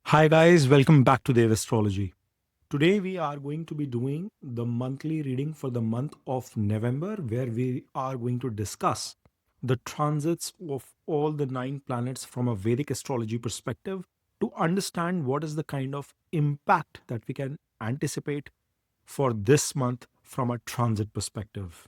Hi guys, welcome back to Dev Astrology. Today we are going to be doing the monthly reading for the month of November, where we are going to discuss the transits of all the 9 planets from a Vedic astrology perspective to understand what is the kind of impact that we can anticipate for this month from a transit perspective.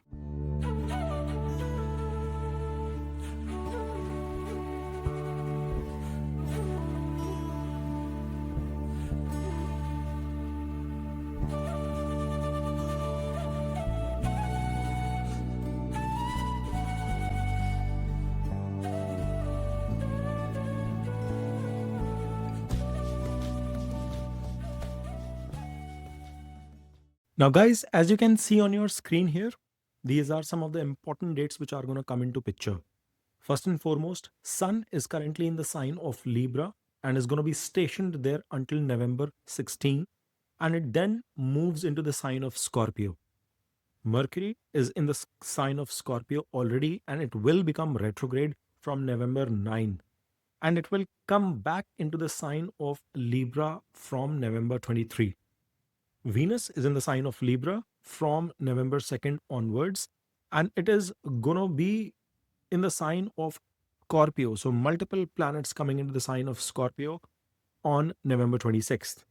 Now, guys, as you can see on your screen here, these are some of the important dates which are going to come into picture. First and foremost, Sun is currently in the sign of Libra and is going to be stationed there until November 16, and it then moves into the sign of Scorpio. Mercury is in the sign of Scorpio already, and it will become retrograde from November 9, and it will come back into the sign of Libra from November 23. Venus is in the sign of Libra from November 2nd onwards, and it is going to be in the sign of Scorpio. So, multiple planets coming into the sign of Scorpio on November 26th.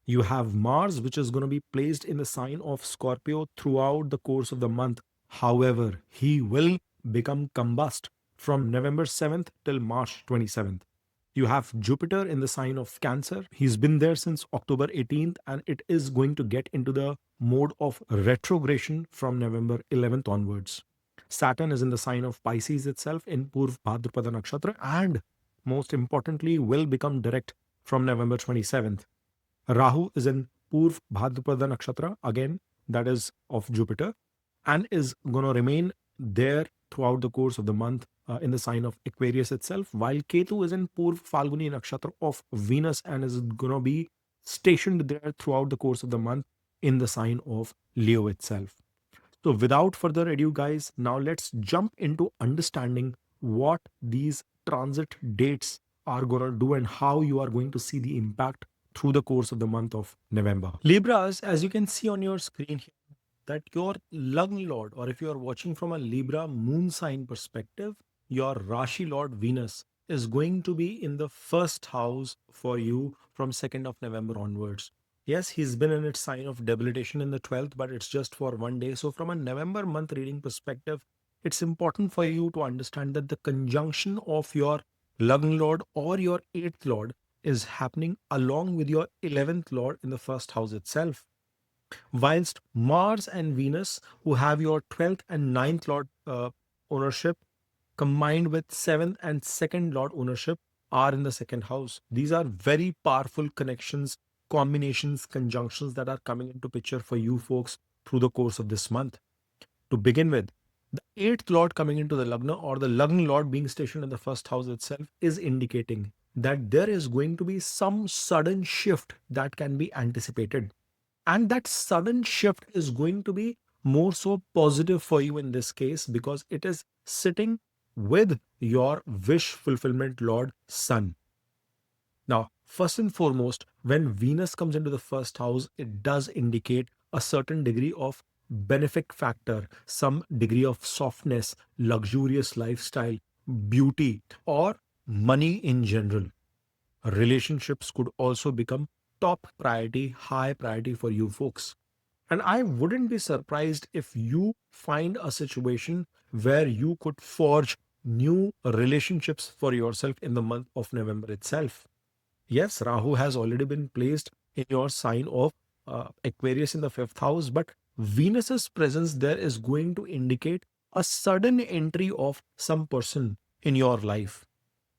You have Mars, which is going to be placed in the sign of Scorpio throughout the course of the month. However, he will become combust from November 7th till March 27th. You have Jupiter in the sign of Cancer. He's been there since October 18th, and it is going to get into the mode of retrogression from November 11th onwards. Saturn is in the sign of Pisces itself in Purv Bhadrapada Nakshatra, and most importantly, will become direct from November 27th. Rahu is in Purv Bhadrapada Nakshatra, again, that is of Jupiter, and is going to remain there throughout the course of the month in the sign of Aquarius itself, while Ketu is in Purv Falguni Nakshatra of Venus and is going to be stationed there throughout the course of the month in the sign of Leo itself. So, without further ado, guys, now let's jump into understanding what these transit dates are going to do and how you are going to see the impact through the course of the month of November. Libras, as you can see on your screen here, that your Lagna Lord, or if you are watching from a Libra moon sign perspective, your Rashi Lord Venus is going to be in the first house for you from 2nd of November onwards. Yes, he's been in its sign of debilitation in the 12th, but it's just for one day. So, from a November month reading perspective, it's important for you to understand that the conjunction of your Lagna Lord or your 8th Lord is happening along with your 11th Lord in the first house itself. Whilst Mars and Venus, who have your 12th and 9th Lord ownership, combined with 7th and 2nd Lord ownership, are in the second house. These are very powerful connections, combinations, conjunctions that are coming into picture for you folks through the course of this month. To begin with, the 8th Lord coming into the Lagna, or the Lagna Lord being stationed in the first house itself, is indicating that there is going to be some sudden shift that can be anticipated. And that sudden shift is going to be more so positive for you in this case because it is sitting with your wish fulfillment Lord Sun. Now, first and foremost, when Venus comes into the first house, it does indicate a certain degree of benefic factor, some degree of softness, luxurious lifestyle, beauty, or money in general. Relationships could also become top priority, high priority for you folks. And I wouldn't be surprised if you find a situation where you could forge new relationships for yourself in the month of November itself. Yes, Rahu has already been placed in your sign of Aquarius in the 5th house, but Venus's presence there is going to indicate a sudden entry of some person in your life.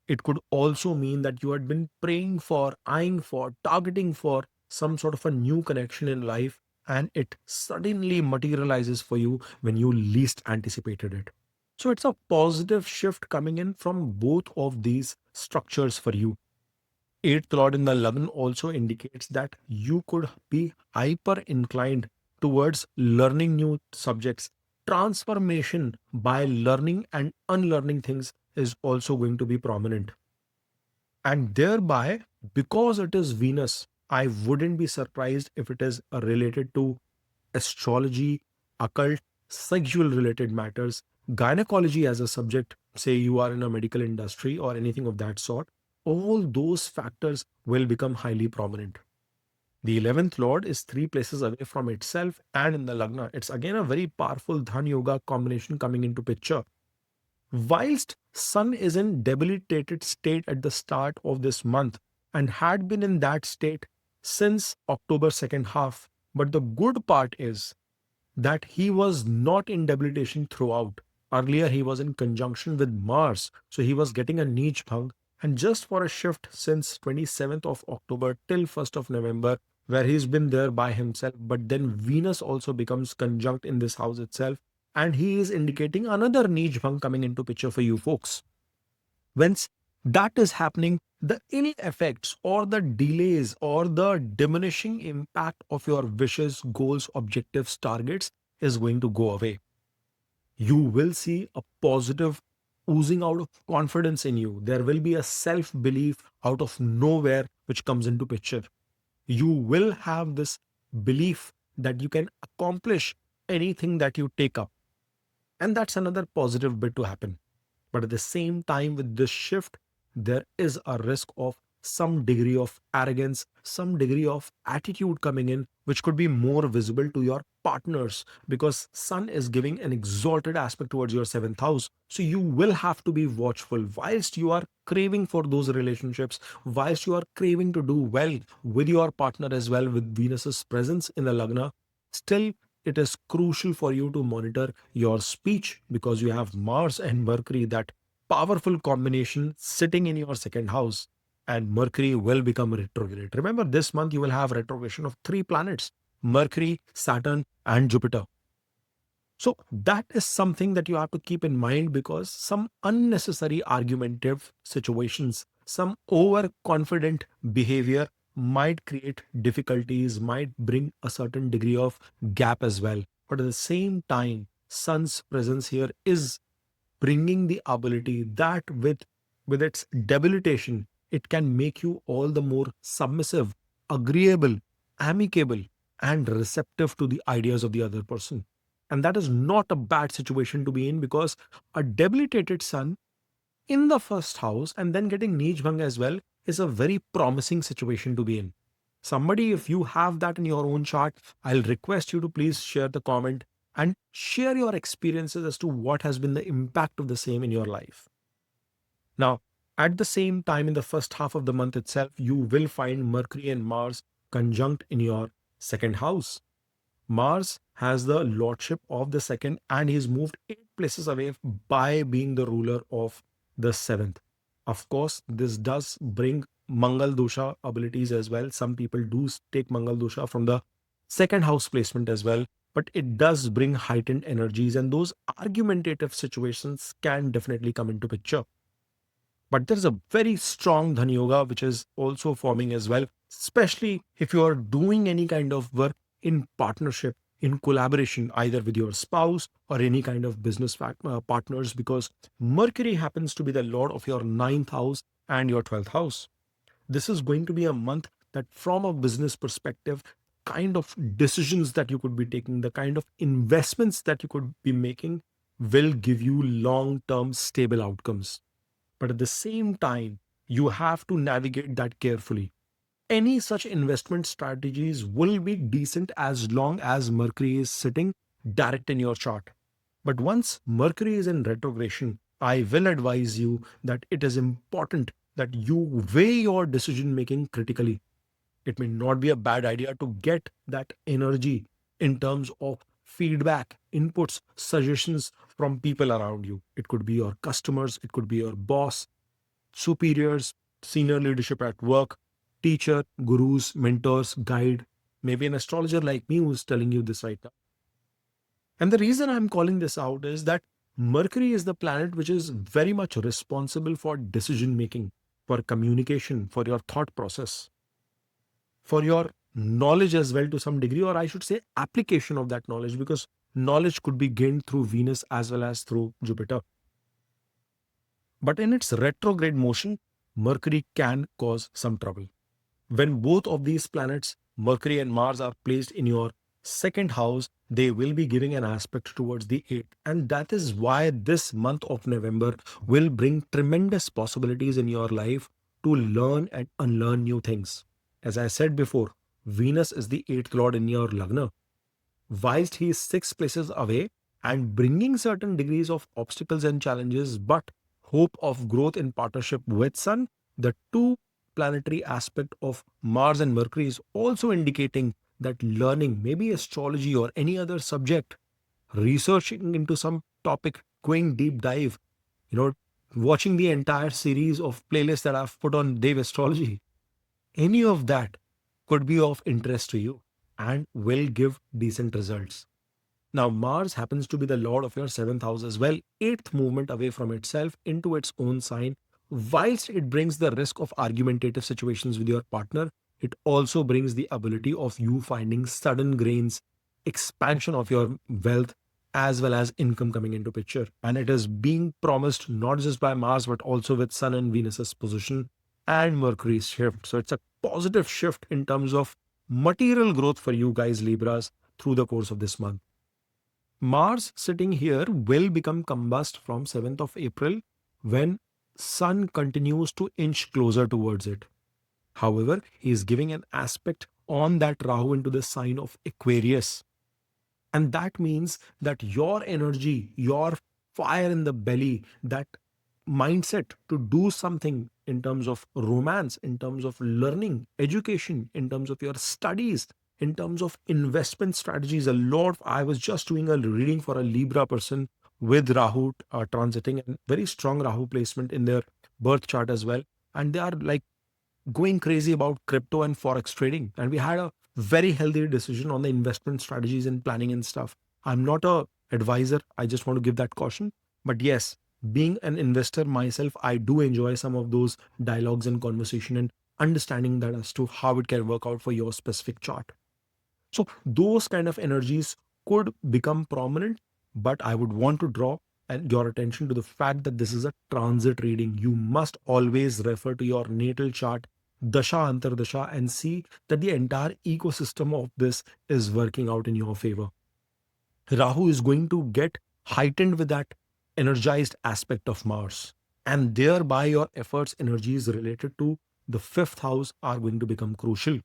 It could also mean that you had been praying for, eyeing for, targeting for some sort of a new connection in life, and it suddenly materializes for you when you least anticipated it. So it's a positive shift coming in from both of these structures for you. 8th Lord in the Lagna also indicates that you could be hyper inclined towards learning new subjects. Transformation by learning and unlearning things is also going to be prominent. And thereby, because it is Venus, I wouldn't be surprised if it is related to astrology, occult, sexual related matters, gynecology as a subject, say you are in a medical industry or anything of that sort. All those factors will become highly prominent. The 11th lord is three places away from itself and in the Lagna. It's again a very powerful Dhan Yoga combination coming into picture. Whilst Sun is in debilitated state at the start of this month and had been in that state since October second half. But the good part is that he was not in debilitation throughout. Earlier, he was in conjunction with Mars, so he was getting a niche bhang. And just for a shift since 27th of October till 1st of November, where he's been there by himself, but then Venus also becomes conjunct in this house itself, and he is indicating another niche bhang coming into picture for you folks. Once that is happening, the ill effects or the delays or the diminishing impact of your wishes, goals, objectives, targets is going to go away. You will see a positive oozing out of confidence in you. There will be a self belief out of nowhere which comes into picture. You will have this belief that you can accomplish anything that you take up. And that's another positive bit to happen. But at the same time, with this shift, there is a risk of some degree of arrogance, some degree of attitude coming in, which could be more visible to your partners because Sun is giving an exalted aspect towards your seventh house. So you will have to be watchful whilst you are craving for those relationships, whilst you are craving to do well with your partner as well, with Venus's presence in the Lagna. Still, it is crucial for you to monitor your speech because you have Mars and Mercury, that powerful combination sitting in your second house, and Mercury will become retrograde. Remember, this month you will have retrogression of three planets: Mercury, Saturn, and Jupiter. So that is something that you have to keep in mind because some unnecessary argumentative situations, some overconfident behavior might create difficulties, might bring a certain degree of gap as well. But at the same time, Sun's presence here is bringing the ability that with its debilitation, it can make you all the more submissive, agreeable, amicable, and receptive to the ideas of the other person. And that is not a bad situation to be in because a debilitated Sun in the first house and then getting niche bhang as well is a very promising situation to be in. Somebody, if you have that in your own chart, I'll request you to please share the comment and share your experiences as to what has been the impact of the same in your life. Now, at the same time, in the first half of the month itself, you will find Mercury and Mars conjunct in your second house. Mars has the lordship of the second and he's moved 8 places away by being the ruler of the seventh. Of course, this does bring Mangal Dosha abilities as well. Some people do take Mangal Dosha from the second house placement as well, but it does bring heightened energies and those argumentative situations can definitely come into picture. But there's a very strong Dhan Yoga which is also forming as well, especially if you are doing any kind of work in partnership, in collaboration, either with your spouse or any kind of business partners, because Mercury happens to be the lord of your ninth house and your 12th house. This is going to be a month that, from a business perspective, kind of decisions that you could be taking, the kind of investments that you could be making will give you long term stable outcomes. But at the same time, you have to navigate that carefully. Any such investment strategies will be decent as long as Mercury is sitting direct in your chart. But once Mercury is in retrogression, I will advise you that it is important that you weigh your decision making critically. It may not be a bad idea to get that energy in terms of feedback, inputs, suggestions from people around you. It could be your customers, it could be your boss, superiors, senior leadership at work, teacher, gurus, mentors, guide, maybe an astrologer like me who's telling you this right now. And the reason I'm calling this out is that Mercury is the planet which is very much responsible for decision making, for communication, for your thought process, for your knowledge as well to some degree, or I should say application of that knowledge, because knowledge could be gained through Venus as well as through Jupiter. But in its retrograde motion, Mercury can cause some trouble. When both of these planets, Mercury and Mars, are placed in your second house, they will be giving an aspect towards the eighth. And that is why this month of November will bring tremendous possibilities in your life to learn and unlearn new things. As I said before, Venus is the eighth lord in your Lagna, whilst he is six places away and bringing certain degrees of obstacles and challenges, but hope of growth in partnership with Sun, the two planetary aspect of Mars and Mercury is also indicating that learning, maybe astrology or any other subject, researching into some topic, going deep dive, you know, watching the entire series of playlists that I've put on Dave Astrology, any of that could be of interest to you and will give decent results. Now, Mars happens to be the lord of your seventh house as well, eighth movement away from itself into its own sign. Whilst it brings the risk of argumentative situations with your partner, it also brings the ability of you finding sudden gains, expansion of your wealth, as well as income coming into picture. And it is being promised not just by Mars, but also with Sun and Venus's position and Mercury's shift. So it's a positive shift in terms of material growth for you guys, Libras, through the course of this month. Mars sitting here will become combust from 7th of April when Sun continues to inch closer towards it. However, he is giving an aspect on that Rahu into the sign of Aquarius. And that means that your energy, your fire in the belly, that mindset to do something in terms of romance, in terms of learning, education, in terms of your studies, in terms of investment strategies. A lot. I was just doing a reading for a Libra person with Rahu transiting and very strong Rahu placement in their birth chart as well. And they are like going crazy about crypto and forex trading, and we had a very healthy decision on the investment strategies and planning and stuff. I'm not a advisor, I just want to give that caution, but yes, being an investor myself, I do enjoy some of those dialogues and conversation and understanding that as to how it can work out for your specific chart. So those kind of energies could become prominent, but I would want to draw and your attention to the fact that this is a transit reading. You must always refer to your natal chart, dasha antardasha, and see that the entire ecosystem of this is working out in your favor. Rahu is going to get heightened with that energized aspect of Mars, and thereby your efforts, energies related to the fifth house are going to become crucial.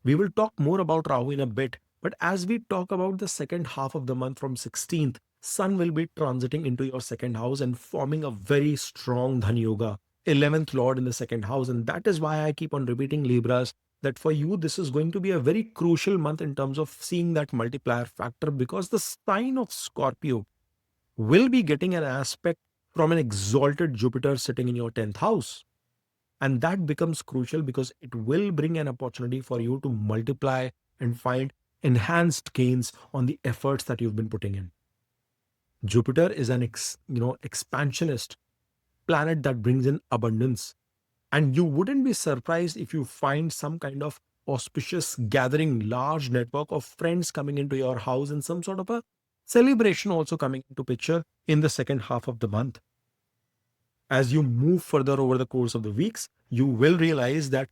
We will talk more about Rahu in a bit, but as we talk about the second half of the month from 16th, Sun will be transiting into your second house and forming a very strong Dhan Yoga, 11th Lord in the second house. And that is why I keep on repeating, Libras, that for you, this is going to be a very crucial month in terms of seeing that multiplier factor, because the sign of Scorpio will be getting an aspect from an exalted Jupiter sitting in your 10th house. And that becomes crucial because it will bring an opportunity for you to multiply and find enhanced gains on the efforts that you've been putting in. Jupiter is an expansionist planet that brings in abundance. And you wouldn't be surprised if you find some kind of auspicious gathering, large network of friends coming into your house and some sort of a celebration also coming into picture in the second half of the month. As you move further over the course of the weeks, you will realize that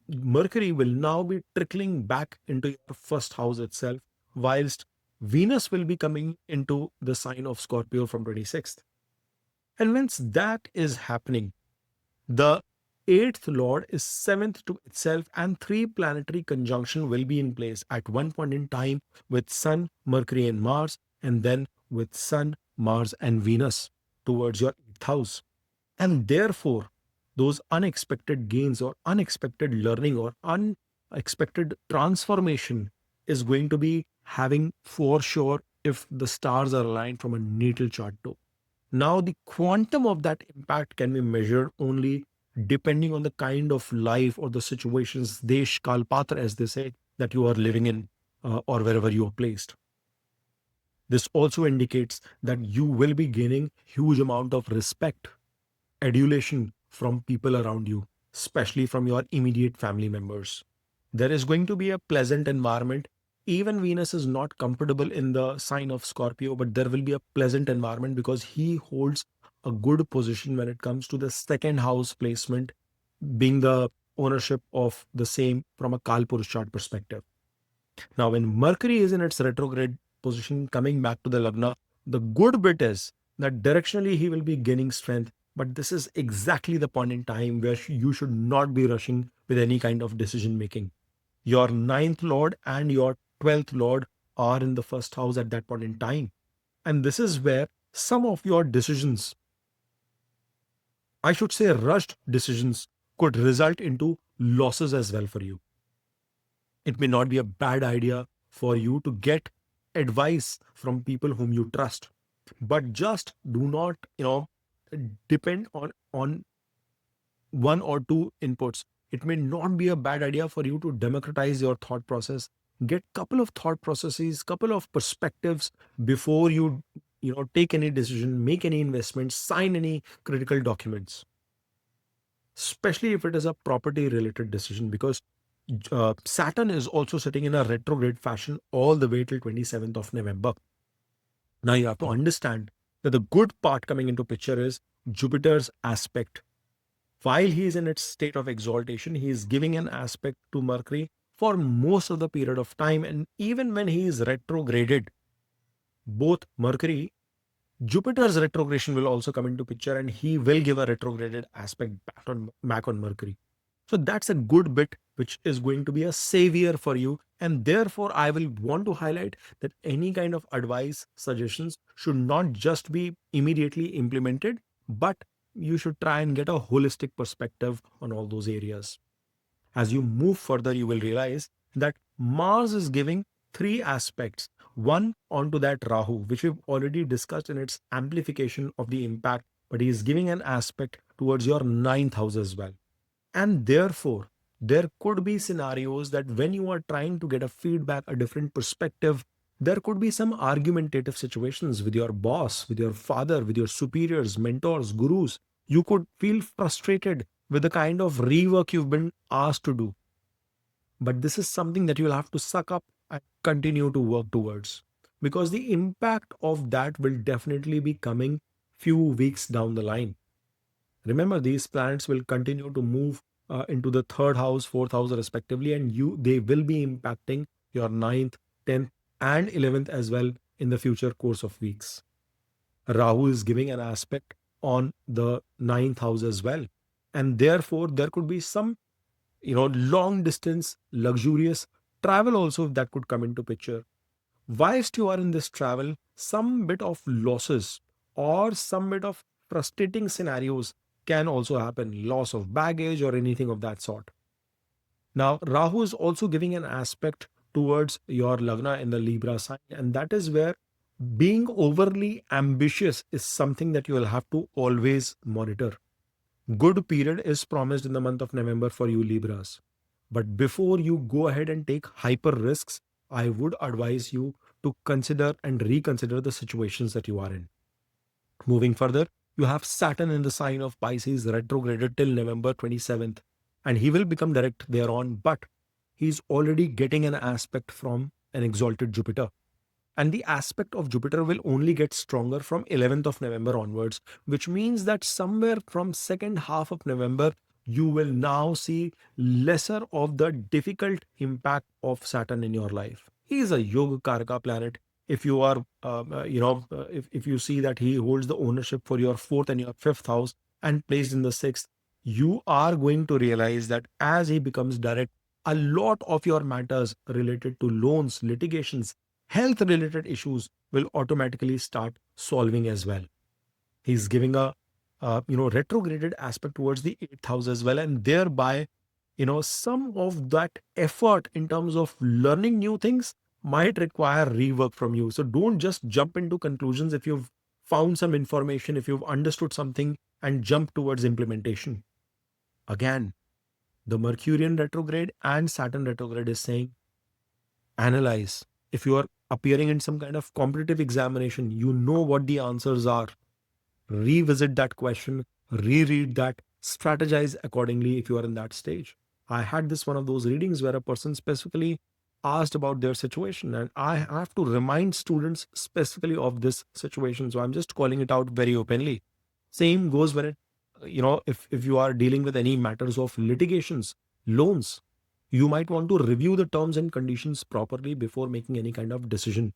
Mercury will now be trickling back into your first house itself, whilst Venus will be coming into the sign of Scorpio from 26th. And once that is happening, the eighth lord is seventh to itself, and three planetary conjunction will be in place at one point in time with Sun, Mercury, and Mars, and then with Sun, Mars, and Venus towards your eighth house. And therefore, those unexpected gains or unexpected learning or unexpected transformation is going to be having for sure if the stars are aligned from a natal chart too. Now, the quantum of that impact can be measured only depending on the kind of life or the situations, desh, kalpatra, as they say, that you are living in or wherever you are placed. This also indicates that you will be gaining huge amount of respect, adulation from people around you, especially from your immediate family members. There is going to be a pleasant environment. Even Venus is not comfortable in the sign of Scorpio, but there will be a pleasant environment because he holds a good position when it comes to the second house placement, being the ownership of the same from a Kalpurus chart perspective. Now, when Mercury is in its retrograde position, coming back to the Lagna, the good bit is that directionally he will be gaining strength. But this is exactly the point in time where you should not be rushing with any kind of decision making. Your ninth lord and your 12th lord are in the first house at that point in time. And this is where some of your decisions, I should say rushed decisions, could result into losses as well for you. It may not be a bad idea for you to get advice from people whom you trust, but just do not, depend on one or two inputs. It may not be a bad idea for you to democratize your thought process, get couple of thought processes, couple of perspectives before you take any decision, make any investment, sign any critical documents, especially if it is a property related decision, because Saturn is also sitting in a retrograde fashion all the way till 27th of November. Now you have to understand that the good part coming into picture is Jupiter's aspect. While he is in its state of exaltation, he is giving an aspect to Mercury for most of the period of time. And even when he is retrograded, both Mercury, Jupiter's retrogression will also come into picture, and he will give a retrograded aspect back on Mercury. So that's a good bit which is going to be a savior for you. And therefore, I will want to highlight that any kind of advice, suggestions should not just be immediately implemented, but you should try and get a holistic perspective on all those areas. As you move further, you will realize that Mars is giving three aspects. One onto that Rahu, which we've already discussed in its amplification of the impact, but he is giving an aspect towards your ninth house as well. And therefore, there could be scenarios that when you are trying to get a feedback, a different perspective, there could be some argumentative situations with your boss, with your father, with your superiors, mentors, gurus. You could feel frustrated with the kind of rework you've been asked to do. But this is something that you'll have to suck up and continue to work towards, because the impact of that will definitely be coming few weeks down the line. Remember, these planets will continue to move into the third house, fourth house, respectively, and they will be impacting your ninth, 10th, and 11th as well in the future course of weeks. Rahu is giving an aspect on the ninth house as well. And therefore, there could be some, long distance, luxurious travel also that could come into picture. Whilst you are in this travel, some bit of losses or some bit of frustrating scenarios can also happen, loss of baggage or anything of that sort. Now, Rahu is also giving an aspect towards your Lagna in the Libra sign, and that is where being overly ambitious is something that you will have to always monitor. Good period is promised in the month of November for you Libras. But before you go ahead and take hyper risks, I would advise you to consider and reconsider the situations that you are in. Moving further, you have Saturn in the sign of Pisces retrograded till November 27th, and he will become direct thereon, but he's already getting an aspect from an exalted Jupiter. And the aspect of Jupiter will only get stronger from 11th of November onwards, which means that somewhere from second half of November, you will now see lesser of the difficult impact of Saturn in your life. He is a Yoga Karaka planet. If you are, if you see that he holds the ownership for your fourth and your fifth house and placed in the sixth, you are going to realize that as he becomes direct, a lot of your matters related to loans, litigations, health related issues will automatically start solving as well. He's giving a retrograded aspect towards the eighth house as well, and thereby some of that effort in terms of learning new things might require rework from you. So don't just jump into conclusions if you've found some information, if you've understood something, and jump towards implementation. Again, the Mercurian retrograde and Saturn retrograde is saying analyze. If you are appearing in some kind of competitive examination, you know what the answers are. Revisit that question, reread that, strategize accordingly if you are in that stage. I had this one of those readings where a person specifically asked about their situation, and I have to remind students specifically of this situation. So I'm just calling it out very openly. Same goes when if you are dealing with any matters of litigations, loans, you might want to review the terms and conditions properly before making any kind of decision.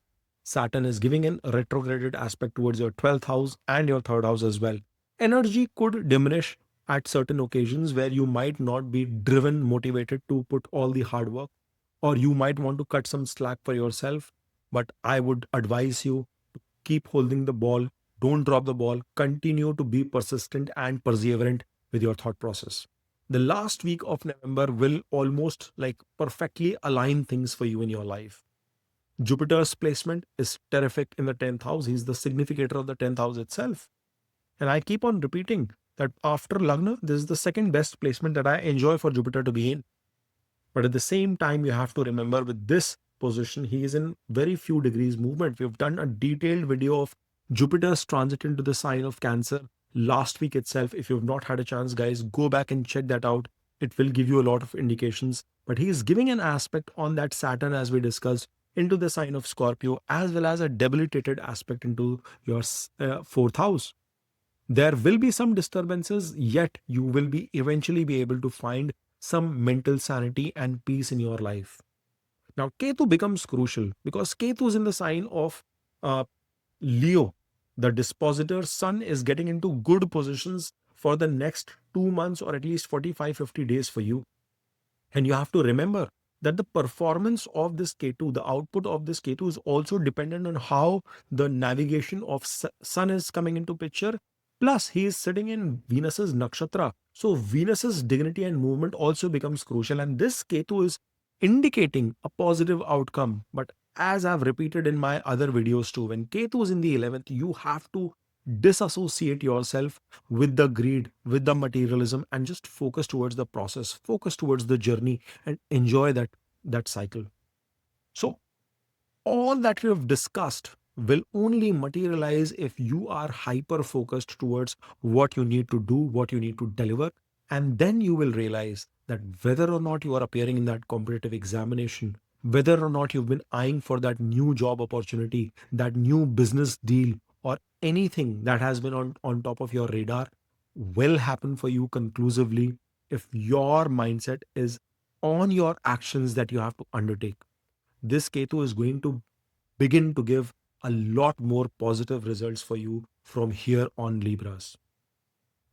Saturn is giving an retrograded aspect towards your 12th house and your third house as well. Energy could diminish at certain occasions where you might not be driven, motivated to put all the hard work, or you might want to cut some slack for yourself. But I would advise you to keep holding the ball, don't drop the ball, continue to be persistent and perseverant with your thought process. The last week of November will almost like perfectly align things for you in your life. Jupiter's placement is terrific in the 10th house. He's the significator of the 10th house itself. And I keep on repeating that after Lagna, this is the second best placement that I enjoy for Jupiter to be in. But at the same time, you have to remember with this position, he is in very few degrees movement. We've done a detailed video of Jupiter's transit into the sign of Cancer last week itself. If you've not had a chance, guys, go back and check that out. It will give you a lot of indications. But he is giving an aspect on that Saturn, as we discussed, into the sign of Scorpio, as well as a debilitated aspect into your fourth house. There will be some disturbances, yet you will be eventually be able to find some mental sanity and peace in your life. Now, Ketu becomes crucial because Ketu is in the sign of uh, Leo. The dispositor sun is getting into good positions for the next 2 months or at least 45-50 days for you. And you have to remember that the performance of this Ketu, the output of this Ketu is also dependent on how the navigation of Sun is coming into picture. Plus, he is sitting in Venus's nakshatra. So, Venus's dignity and movement also becomes crucial. And this Ketu is indicating a positive outcome. But as I've repeated in my other videos too, when Ketu is in the 11th, you have to disassociate yourself with the greed, with the materialism, and just focus towards the process, focus towards the journey, and enjoy that cycle. So all that we have discussed will only materialize if you are hyper focused towards what you need to do, what you need to deliver. And then you will realize that whether or not you are appearing in that competitive examination, whether or not you've been eyeing for that new job opportunity, that new business deal, or anything that has been on top of your radar will happen for you conclusively if your mindset is on your actions that you have to undertake. This Ketu is going to begin to give a lot more positive results for you from here on, Libras.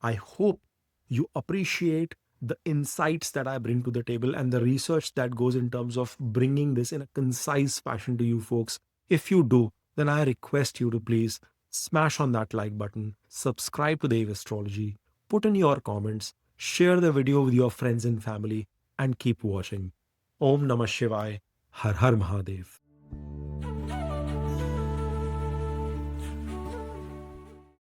I hope you appreciate the insights that I bring to the table and the research that goes in terms of bringing this in a concise fashion to you folks. If you do, then I request you to please smash on that like button, subscribe to Dave Astrology, put in your comments, share the video with your friends and family, and keep watching. Om Namah Shivaya. Har Har Mahadev.